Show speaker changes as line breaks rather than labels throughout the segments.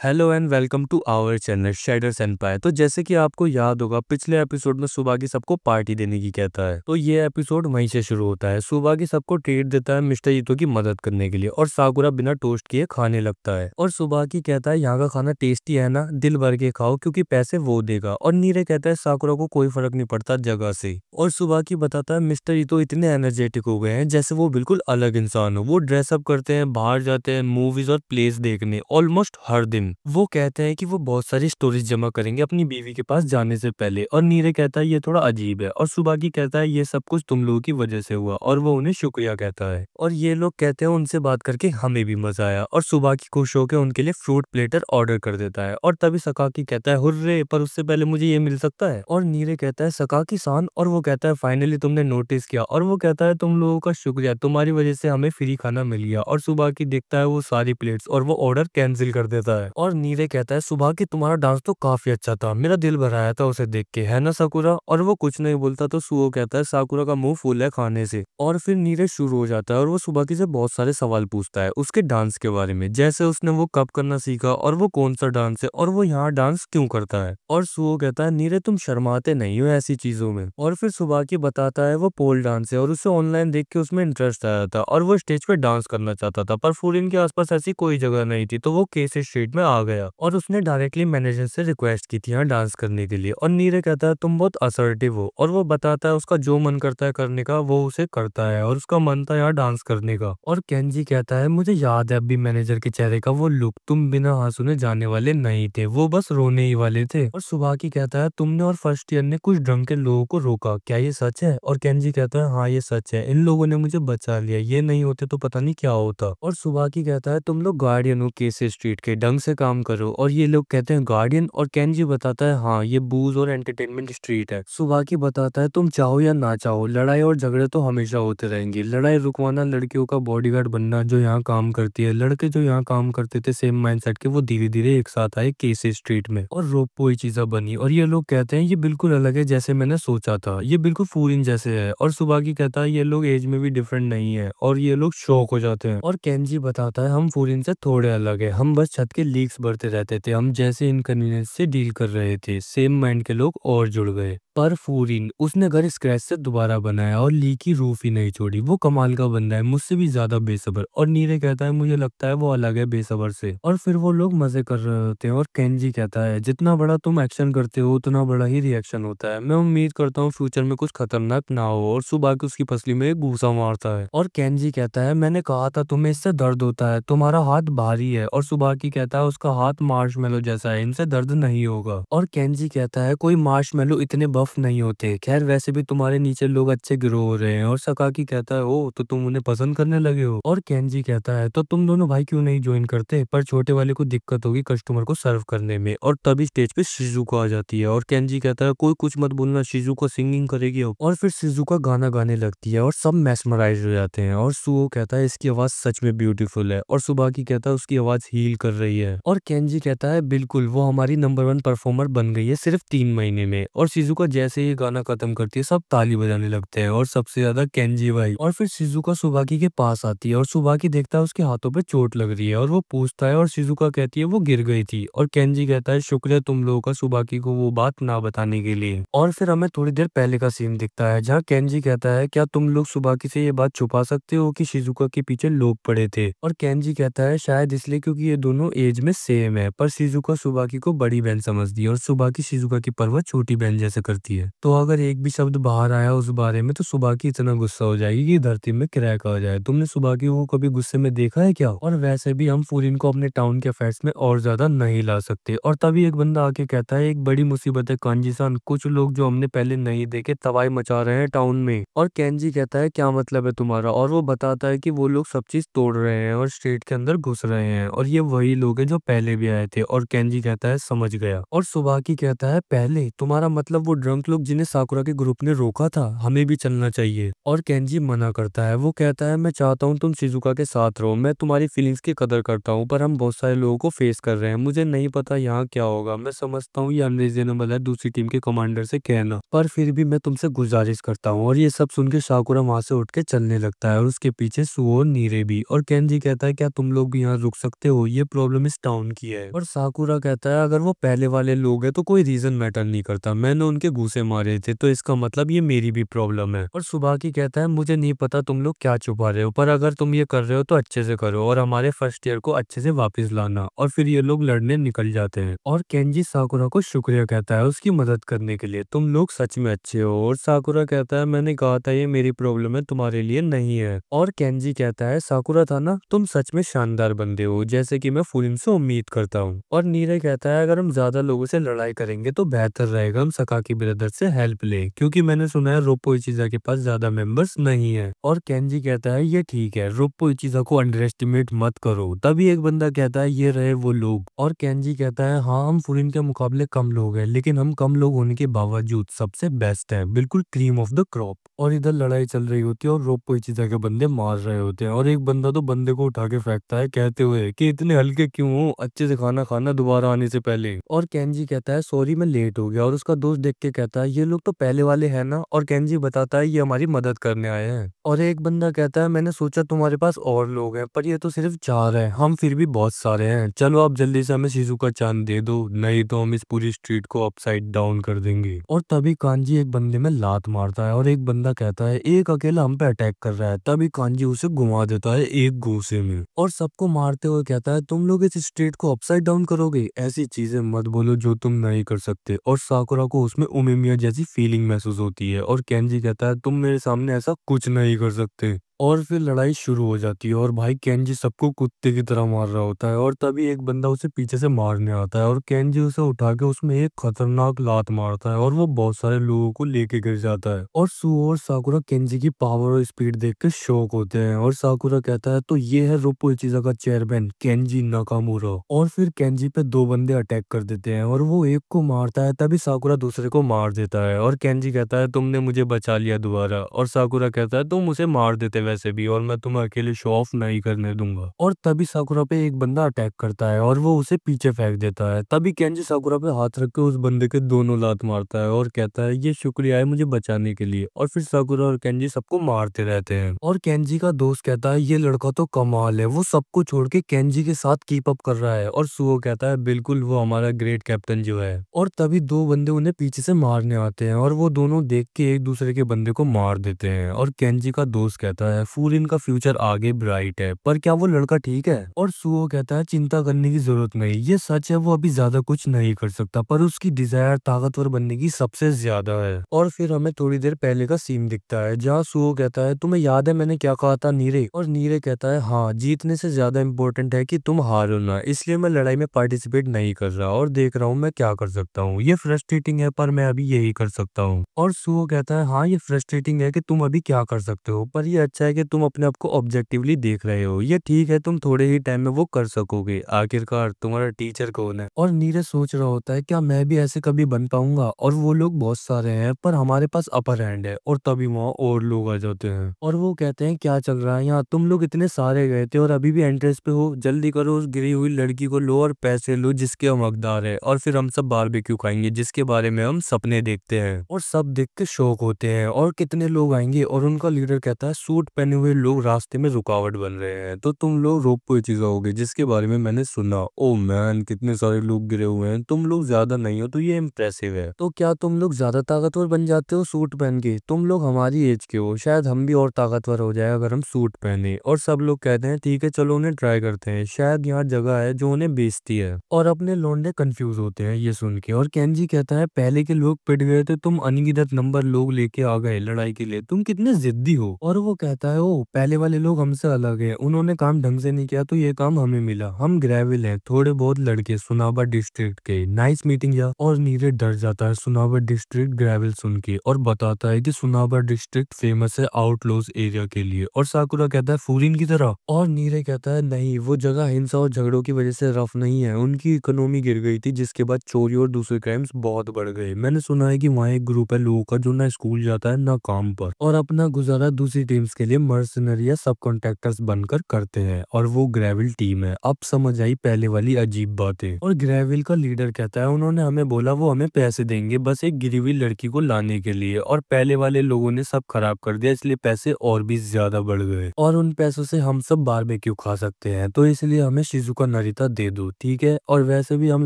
Hello and welcome to our channel Shader Senpai. तो जैसे कि आपको याद होगा, पिछले एपिसोड में सुबाकी सबको पार्टी देने की कहता है। तो ये एपिसोड वहीं से शुरू होता है। सुबाकी सबको ट्रीट देता है मिस्टर ईतो की मदद करने के लिए, और साकुरा बिना टोस्ट किए खाने लगता है। और सुबाकी कहता है यहाँ का खाना टेस्टी है ना, दिल भर के खाओ क्योंकि पैसे वो देगा। और नीरे कहता है साकुरा को कोई फर्क नहीं पड़ता जगह से। और सुबाकी बताता है मिस्टर ईतो इतने एनर्जेटिक हो गए हैं जैसे वो बिल्कुल अलग इंसान हो। वो ड्रेसअप करते हैं, बाहर जाते हैं मूवीज और प्लेस देखने ऑलमोस्ट हर दिन। वो कहते हैं कि वो बहुत सारी स्टोरीज जमा करेंगे अपनी बीवी के पास जाने से पहले। और नीरे कहता है ये थोड़ा अजीब है। और सुबाकी कहता है ये सब कुछ तुम लोगों की वजह से हुआ, और वो उन्हें शुक्रिया कहता है। और ये लोग कहते हैं उनसे बात करके हमें भी मजा आया। और सुबाकी खुश होकर उनके लिए फ्रूट प्लेटर ऑर्डर कर देता है। और तभी सकाकी कहता है हुर्रे, पर उससे पहले मुझे ये मिल सकता है। और नीरे कहता है सकाकी सान, और वो कहता है फाइनली तुमने नोटिस किया। और वो कहता है तुम लोगों का शुक्रिया, तुम्हारी वजह से हमें फ्री खाना मिल गया। और सुबाकी देखता है वो सारी प्लेट्स और वो ऑर्डर कैंसिल कर देता है। और नीरे कहता है सुबह की तुम्हारा डांस तो काफी अच्छा था, मेरा दिल भर आया था उसे देख के, है ना साकुरा। और वो कुछ नहीं बोलता तो सुओ कहता है साकुरा का मुंह फूल है खाने से। और फिर नीरे शुरू हो जाता है और वो सुबाकी से बहुत सारे सवाल पूछता है उसके डांस के बारे में, जैसे उसने वो कब करना सीखा और वो कौन सा डांस है और वो यहाँ डांस क्यों करता है। और सुओ कहता है नीरे तुम शर्माते नहीं हो ऐसी चीजों में। और फिर सुबाकी बताता है वो पोल डांस है और उसे ऑनलाइन देख के उसमें इंटरेस्ट आया था और वो स्टेज पे डांस करना चाहता था, पर फूरिन के आसपास ऐसी कोई जगह नहीं थी, तो वो केसी स्ट्रीट में आ गया और उसने डायरेक्टली मैनेजर से रिक्वेस्ट की थी यहाँ डांस करने के लिए। और नीरे कहता है तुम बहुत असर्टिव हो, और वो बताता है उसका जो मन करता है करने का वो उसे करता है, और उसका मन था यहाँ डांस करने का। और केंजी कहता है मुझे याद है अभी मैनेजर के चेहरे का वो लुक, तुम बिना हाथ सुने जाने वाले नहीं थे, वो बस रोने ही वाले थे। और सुबाकी कहता है तुमने और फर्स्ट ईयर ने कुछ ड्रंक के लोगों को रोका, क्या ये सच है। और केंजी कहता है हाँ ये सच है, इन लोगों ने मुझे बचा लिया, ये नहीं होते तो पता नहीं क्या होता। और सुबाकी कहता है तुम लोग गार्डियन हो केसी स्ट्रीट के, ढंग से काम करो। और ये लोग कहते हैं गार्डियन, और केंजी बताता है हाँ ये बूज और एंटरटेनमेंट स्ट्रीट है। सुबाकी बताता है तुम चाहो या ना चाहो लड़ाई और झगड़े तो हमेशा होते रहेंगे, लड़ाई रुकवाना लड़कियों का बॉडीगार्ड बनना जो यहाँ काम करती है, लड़के जो यहाँ काम करते थे सेम माइंडसेट के वो धीरे धीरे एक साथ आए केसी स्ट्रीट में और रोपो चीजा बनी। और ये लोग कहते हैं ये बिल्कुल अलग है जैसे मैंने सोचा था, ये बिल्कुल फूरिन जैसे है। और सुबाकी कहता है ये लोग एज में भी डिफरेंट नहीं है, और ये लोग शौक हो जाते हैं। और केंजी बताता है हम फूरिन से थोड़े अलग है, हम बस छत के लीक्स भरते रहते थे, हम जैसे इनकन्वीनियंस से डील कर रहे थे, सेम माइंड के लोग और जुड़ गए। पर फूरिन उसने घर स्क्रैच से दोबारा बनाया और ली की रूफ ही नहीं छोड़ी, वो कमाल का बंदा है, मुझसे भी ज्यादा बेसब्र। और नीरे कहता है मुझे लगता है वो अलग है बेसब्र से। और फिर वो लोग मजे कर रहे होते हैं और केंजी कहता है जितना बड़ा तुम एक्शन करते हो उतना बड़ा ही रिएक्शन होता है, मैं उम्मीद करता हूँ फ्यूचर में कुछ खतरनाक ना हो। और सुबह की उसकी पसली में एक घूसा मारता है और केंजी कहता है मैंने कहा था तुम्हें इससे दर्द होता है, तुम्हारा हाथ भारी है। और सुबह की कहता है उसका हाथ मार्शमेलो जैसा है, इनसे दर्द नहीं होगा। और केंजी कहता है कोई मार्शमेलो इतने बफ नहीं होते, खैर वैसे भी तुम्हारे नीचे लोग अच्छे ग्रो हो रहे हैं। और सकाकी कहता है ओ तो तुम उन्हें पसंद करने लगे हो। और केंजी कहता है तो तुम दोनों भाई क्यों नहीं ज्वाइन करते, पर छोटे वाले को दिक्कत होगी कस्टमर को सर्व करने में। और तभी स्टेज पे शिजुको आ जाती है और केंजी कहता है कोई कुछ मत बोलना, शिजुको सिंगिंग करेगी। और फिर शिजुका गाना गाने लगती है और सब मेस्मराइज हो जाते हैं। और सुओ कहता है इसकी आवाज सच में ब्यूटीफुल है, और सुबाकी कहता है उसकी आवाज हील कर रही है। और केंजी कहता है बिल्कुल वो हमारी नंबर 1 परफॉर्मर बन गई है सिर्फ 3 महीने में। और शिजुका जैसे ही गाना खत्म करती है सब ताली बजाने लगते हैं, और सबसे ज्यादा केंजी भाई। और फिर शिजुका सुबाकी के पास आती है और सुबाकी देखता है उसके हाथों पे चोट लग रही है, और वो पूछता है और शिजुका कहती है वो गिर गई थी। और केंजी कहता है शुक्र है तुम लोगों का सुबाकी को वो बात ना बताने के लिए। और फिर हमें थोड़ी देर पहले का सीन दिखता है जहाँ केंजी कहता है क्या तुम लोग सुबाकी से ये बात छुपा सकते हो कि शिजुका के पीछे लोग पड़े थे। और केंजी कहता है शायद इसलिए क्योंकि ये दोनों एज में सेम है, पर शिजुका सुबाकी को बड़ी बहन समझती है और सुबाकी शिजुका की परवाह छोटी बहन जैसे करती है। तो अगर एक भी शब्द बाहर आया उस बारे में तो सुबाकी इतना गुस्सा हो जाएगी कि धरती में क्रैक आ जाए। तुमने सुबाकी को कभी गुस्से में देखा है क्या। और वैसे भी हम फूरिन को अपने टाउन के अफेयर्स में और ज्यादा नहीं ला सकते। और तभी एक बंदा आके कहता है एक बड़ी मुसीबत है कांजी सान, कुछ लोग जो हमने पहले नहीं देखे तबाही मचा रहे हैं टाउन में। और केंजी कहता है क्या मतलब है तुम्हारा। और वो बताता है कि वो लोग सब चीज तोड़ रहे हैं और स्ट्रीट के अंदर घुस रहे हैं, और ये वही लोग हैं जो पहले भी आए थे। और केंजी कहता है समझ गया। और सुबाकी कहता है पहले तुम्हारा मतलब वो ड्रंक लोग जिन्हें साकुरा के ग्रुप ने रोका था, हमें भी चलना चाहिए। और केंजी मना करता है। वो कहता है मैं चाहता हूँ तुम शिजुका के साथ रहो, मैं तुम्हारी फीलिंग्स की कदर करता हूँ, पर हम बहुत सारे लोगों को फेस कर रहे हैं, मुझे नहीं पता यहाँ क्या होगा। मैं समझता हूँ ये अनरीजनेबल है दूसरी टीम के कमांडर से कहना, पर फिर भी मैं तुमसे गुजारिश करता हूँ। और ये सब सुन के साकुरा वहां से उठ के चलने लगता है और उसके पीछे सुओ और नीरे भी। और केंजी कहता है क्या तुम लोग भी यहाँ रुक सकते हो, ये प्रॉब्लम इस टाउन की है। और साकुरा कहता है अगर वो पहले वाले लोग हैं तो कोई रीजन मैटर नहीं करता, मैंने उनके घूंसे मारे थे तो इसका मतलब ये मेरी भी प्रॉब्लम है। और सुबाकी कहता है मुझे नहीं पता तुम लोग क्या छुपा रहे हो, पर अगर तुम ये कर रहे हो तो अच्छे से करो और हमारे फर्स्ट ईयर को अच्छे से वापस लाना। और फिर ये लोग लड़ने निकल जाते हैं और केंजी साकुरा को शुक्रिया कहता है उसकी मदद करने के लिए, तुम लोग सच में अच्छे हो। और साकुरा कहता है मैंने कहा था ये मेरी प्रॉब्लम है, तुम्हारे लिए नहीं है। और केंजी कहता है साकुरा था ना, तुम सच में शानदार बंदे हो, जैसे कि मैं फुलिन से उम्मीद करता हूँ। और नीरे कहता है अगर हम ज्यादा लोगों से लड़ाई करेंगे तो बेहतर रहेगा हम सकाकी ब्रदर से हेल्प ले, क्योंकि मैंने सुना है रोप्पो इचिजा के पास ज्यादा मेंबर्स नहीं है। और केंजी कहता है ये ठीक है, रोप्पो इचिजा को अंडर एस्टिमेट मत करो। तभी एक बंदा कहता है ये रहे वो लोग। और केंजी कहता है हाँ हम फुलिन के मुकाबले कम लोग हैं, लेकिन हम कम लोग होने के बावजूद सबसे बेस्ट है, बिल्कुल क्रीम ऑफ द क्रॉप। और इधर लड़ाई चल रही होती है और रोप्पो इचिजा के बंदे मार रहे होते हैं और एक बंदा तो बंदे को उठा के फेंकता है कहते हुए कि इतने हल्के क्यों हो, अच्छे से खाना खाना दोबारा आने से पहले। और केंजी कहता है सॉरी मैं लेट हो गया। और उसका दोस्त देख के कहता है ये लोग तो पहले वाले हैं ना। और केंजी बताता है ये हमारी मदद करने आए हैं। और एक बंदा कहता है मैंने सोचा तुम्हारे पास और लोग हैं, पर ये तो सिर्फ 4 हैं, हम फिर भी बहुत सारे हैं, चलो आप जल्दी से हमें शिजुका चांद दे दो, नहीं तो हम इस पूरी स्ट्रीट को अपसाइड डाउन कर देंगे। और तभी कांजी एक बंदे में लात मारता है और एक बंदा कहता है एक अकेला हम पे अटैक कर रहा है, तभी कांजी उसे घुमा देता है एक घूंसे में और सबको मारते हुए कहता है तुम लोग इस स्ट्रीट को अपसाइड डाउन करोगे, ऐसी चीजें मत बोलो जो तुम नहीं कर सकते। और साकुरा को उसमें उमिमिया जैसी फीलिंग महसूस होती है और केंजी कहता है तुम मेरे सामने ऐसा कुछ नहीं कर सकते। और फिर लड़ाई शुरू हो जाती है और भाई केंजी सबको कुत्ते की तरह मार रहा होता है और तभी एक बंदा उसे पीछे से मारने आता है और केंजी उसे उठा के उसमें एक खतरनाक लात मारता है और वो बहुत सारे लोगों को लेके गिर जाता है। और सुओ और साकुरा केंजी की पावर और स्पीड देख के शॉक होते हैं और साकुरा कहता है तो ये है रोप्पो इचिजा का चेयरमैन केंजी नाकामुरा। और फिर केंजी पे 2 बंदे अटैक कर देते हैं और वो एक को मारता है, तभी साकुरा दूसरे को मार देता है और केंजी कहता है तुमने मुझे बचा लिया दोबारा। और साकुरा कहता है तुम उसे मार देते वैसे भी और मैं तुम्हें अकेले शो ऑफ नहीं करने दूंगा। और तभी साकुरा पे एक बंदा अटैक करता है और वो उसे पीछे फेंक देता है। तभी केंजी साकुरा पे हाथ रख के उस बंदे के दोनों लात मारता है और कहता है ये शुक्रिया है मुझे बचाने के लिए। और फिर साकुरा और केंजी सबको मारते रहते हैं और केंजी का दोस्त कहता है ये लड़का तो कमाल है, वो सबको छोड़ के केंजी के साथ कीप अप कर रहा है। और सुओ कहता है बिल्कुल वो हमारा ग्रेट कैप्टन जो है। और तभी 2 बंदे उन्हें पीछे से मारने आते हैं और वो दोनों देख के एक दूसरे के बंदे को मार देते हैं। और केंजी का दोस्त कहता है फूरिन का फ्यूचर आगे ब्राइट है, पर क्या वो लड़का ठीक है। और सुओ कहता है चिंता करने की जरूरत नहीं, ये सच है वो अभी ज्यादा कुछ नहीं कर सकता, पर उसकी डिजायर ताकतवर बनने की सबसे ज्यादा है। और फिर हमें थोड़ी देर पहले का सीन दिखता है जहाँ सुओ कहता है तुम्हें याद है मैंने क्या कहा था नीरे। और नीरे कहता है हाँ जीतने से ज्यादा इम्पोर्टेंट है कि तुम हारो ना, इसलिए मैं लड़ाई में पार्टिसिपेट नहीं कर रहा और देख रहा हूँ मैं क्या कर सकता हूँ। ये फ्रस्ट्रेटिंग है पर मैं अभी यही कर सकता हूँ। और सुओ कहता है हाँ ये फ्रस्ट्रेटिंग है कि तुम अभी क्या कर सकते हो, पर ये अच्छा है कि तुम अपने आप को ऑब्जेक्टिवली देख रहे हो, ये ठीक है तुम थोड़े ही टाइम में वो कर सकोगे, आखिरकार तुम्हारा टीचर कौन है। और नीरज सोच रहा होता है क्या मैं भी ऐसे कभी बन पाऊंगा, और वो लोग बहुत सारे हैं पर हमारे पास अपर हैंड है। और तभी वहाँ और लोग आ जाते हैं और वो कहते हैं क्या चल रहा है यहाँ, तुम लोग इतने सारे गए थे और अभी भी एंट्रेंस पे हो, जल्दी करो उस गिरी हुई लड़की को लो और पैसे लो जिसके हम हकदार है, और फिर हम सब बारबेक्यू खाएंगे जिसके बारे में हम सपने देखते हैं। और सब देख के शौक होते हैं और कितने लोग आएंगे। और उनका लीडर कहता है सूट पहने हुए लोग रास्ते में रुकावट बन रहे हैं, तो तुम लोग रोप्पो इचिजा होगे जिसके बारे में मैंने सुना। ओ मैन कितने सारे लोग गिरे हुए हैं, तुम लोग ज्यादा नहीं हो तो ये इम्प्रेसिव है। तो क्या तुम लोग ज्यादा ताकतवर बन जाते हो सूट पहन के, तुम लोग हमारी एज के हो, शायद हम भी और ताकतवर हो जाए अगर हम सूट पहने। और सब लोग कहते हैं ठीक है चलो उन्हें ट्राई करते हैं, शायद यहाँ जगह है जो उन्हें बेचती है। और अपने लौंडे कंफ्यूज होते हैं ये सुन के। और केंजी कहता है पहले के लोग पिट गए थे, तुम अनगिनत नंबर लोग लेके आ गए लड़ाई के लिए, तुम कितने जिद्दी हो। और वो कहता कहता है ओ पहले वाले लोग हमसे अलग है, उन्होंने काम ढंग से नहीं किया तो ये काम हमें मिला। हम ग्रेविल है, थोड़े बहुत लड़के सुनाबर डिस्ट्रिक्ट के, नाइस मीटिंग या। और नीरज डर जाता है सुनाबर डिस्ट्रिक्ट ग्रेविल सुन के और बताता है कि सुनाबर डिस्ट्रिक्ट फेमस है आउटलॉज एरिया के लिए। और साकुरा कहता है फूरिन की तरह। और नीरज कहता है नहीं, वो जगह हिंसा और झगड़ों की वजह से रफ नहीं है, उनकी इकोनॉमी गिर गई थी जिसके बाद चोरी और दूसरे क्राइम्स बहुत बढ़ गए। मैंने सुना है कि वहाँ एक ग्रुप है लोगों का जो ना स्कूल जाता है ना काम पर, और अपना गुजारा दूसरी टीम्स के लिए मर्सनरी या सब कॉन्ट्रैक्टर्स बनकर करते हैं, और वो ग्रेविल टीम है। अब समझ आई पहले वाली अजीब बातें। और ग्रेविल का लीडर कहता है उन्होंने हमें बोला वो हमें पैसे देंगे बस एक गिरी हुई लड़की को लाने के लिए, और पहले वाले लोगों ने सब खराब कर दिया इसलिए पैसे और भी ज्यादा बढ़ गए, और उन पैसों से हम सब बारबेक्यू खा सकते हैं, तो इसलिए हमें शिजुका नरिता दे दो ठीक है। और वैसे भी हम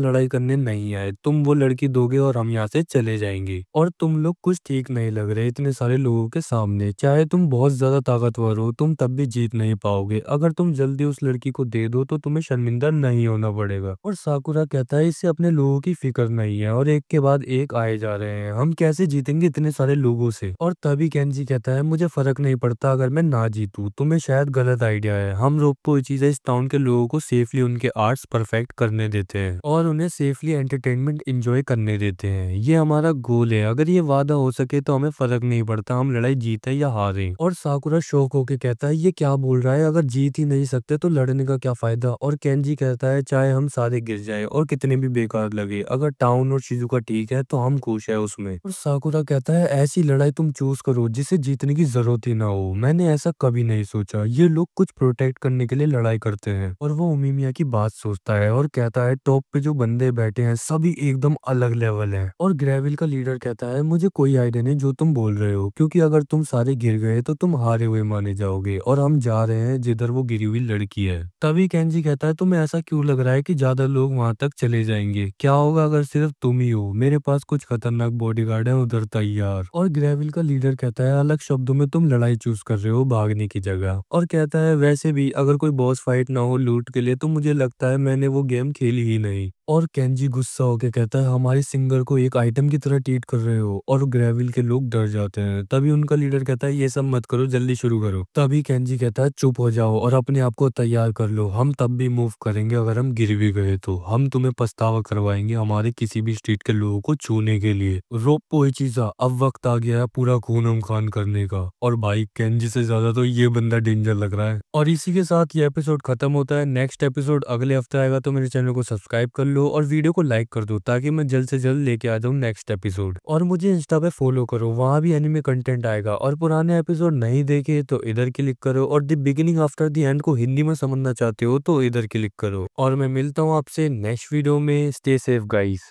लड़ाई करने नहीं आए, तुम वो लड़की दोगे और हम यहाँ से चले जाएंगे। और तुम लोग कुछ ठीक नहीं लग रहे इतने सारे लोगों के सामने, चाहे तुम बहुत ज्यादा ताकतवर हो तुम तब भी जीत नहीं पाओगे, अगर तुम जल्दी उस लड़की को दे दो तो तुम्हें शर्मिंदा नहीं होना पड़ेगा। और साकुरा कहता है इससे अपने लोगों की फिक्र नहीं है और एक के बाद एक आए जा रहे हैं, हम कैसे जीतेंगे इतने सारे लोगों से। और तभी केंजी कहता है मुझे फर्क नहीं पड़ता अगर मैं ना जीतूं, तुम्हें शायद गलत आइडिया है, हम रोप्पो चीजें इस टाउन के लोगों को सेफली उनके आर्ट्स परफेक्ट करने देते हैं और उन्हें सेफली एंटरटेनमेंट एंजॉय करने देते हैं, ये हमारा गोल है, अगर ये वादा हो सके तो हमें फर्क नहीं पड़ता हम लड़ाई जीते या हारे। और साकुरा शौक होके कहता है ये क्या बोल रहा है, अगर जीत ही नहीं सकते तो लड़ने का क्या फायदा। और केंजी कहता है चाहे हम सारे गिर जाए और कितने भी बेकार लगे, अगर टाउन और शिजुका ठीक है तो हम खुश है उसमें। और साकुरा कहता है ऐसी लड़ाई तुम चूज करो जिसे जीतने की जरूरत ही ना हो, मैंने ऐसा कभी नहीं सोचा, ये लोग कुछ प्रोटेक्ट करने के लिए लड़ाई करते हैं। और वो उमिमिया की बात सोचता है और कहता है टॉप पे जो बंदे बैठे हैं सभी एकदम अलग लेवल है। और ग्रेविल का लीडर कहता है मुझे कोई आइडिया नहीं जो तुम बोल रहे हो, क्योंकि अगर तुम सारे गिर गए तो तुम हारे हुए माने जाओगे और हम जा रहे हैं जिधर वो गिरी हुई लड़की है। तभी केंजी कहता है तुम्हें ऐसा क्यों लग रहा है कि ज्यादा लोग वहां तक चले जाएंगे, क्या होगा अगर सिर्फ तुम ही हो, मेरे पास कुछ खतरनाक बॉडीगार्ड है उधर तैयार। और ग्रेविल का लीडर कहता है अलग शब्दों में तुम लड़ाई चूज कर रहे हो भागने की जगह। और कहता है वैसे भी अगर कोई बॉस फाइट ना हो लूट के लिए तो मुझे लगता है मैंने वो गेम खेली ही नहीं। और केंजी गुस्सा होकर कहता है हमारे सिंगर को एक आइटम की तरह ट्रीट कर रहे हो, और ग्रेविल के लोग डर जाते हैं। तभी उनका लीडर कहता है ये सब मत करो जल्दी शुरू करो। तभी केंजी कहता है चुप हो जाओ और अपने आप को तैयार कर लो, हम तब भी मूव करेंगे अगर हम गिर भी गए तो, हम तुम्हें पछतावा करवाएंगे हमारे किसी भी स्ट्रीट के लोगों को छूने के लिए। रोप्पो चीजा अब वक्त आ गया है पूरा खून अमखान करने का, और भाई केंजी से ज्यादा तो ये बंदा डेंजर लग रहा है। और इसी के साथ ये एपिसोड खत्म होता है, नेक्स्ट एपिसोड अगले हफ्ते आएगा, तो मेरे चैनल को सब्सक्राइब कर लो और वीडियो को लाइक कर दो ताकि मैं जल्द से जल्द लेके आ जाऊं नेक्स्ट एपिसोड। और मुझे इंस्टा पे फॉलो करो, वहां भी एनिमे कंटेंट आएगा, और पुराने एपिसोड नहीं देखे तो इधर क्लिक करो, और the beginning after the end को हिंदी में समझना चाहते हो तो इधर क्लिक करो। और मैं मिलता हूँ आपसे नेक्स्ट वीडियो में, स्टे सेफ गाइस।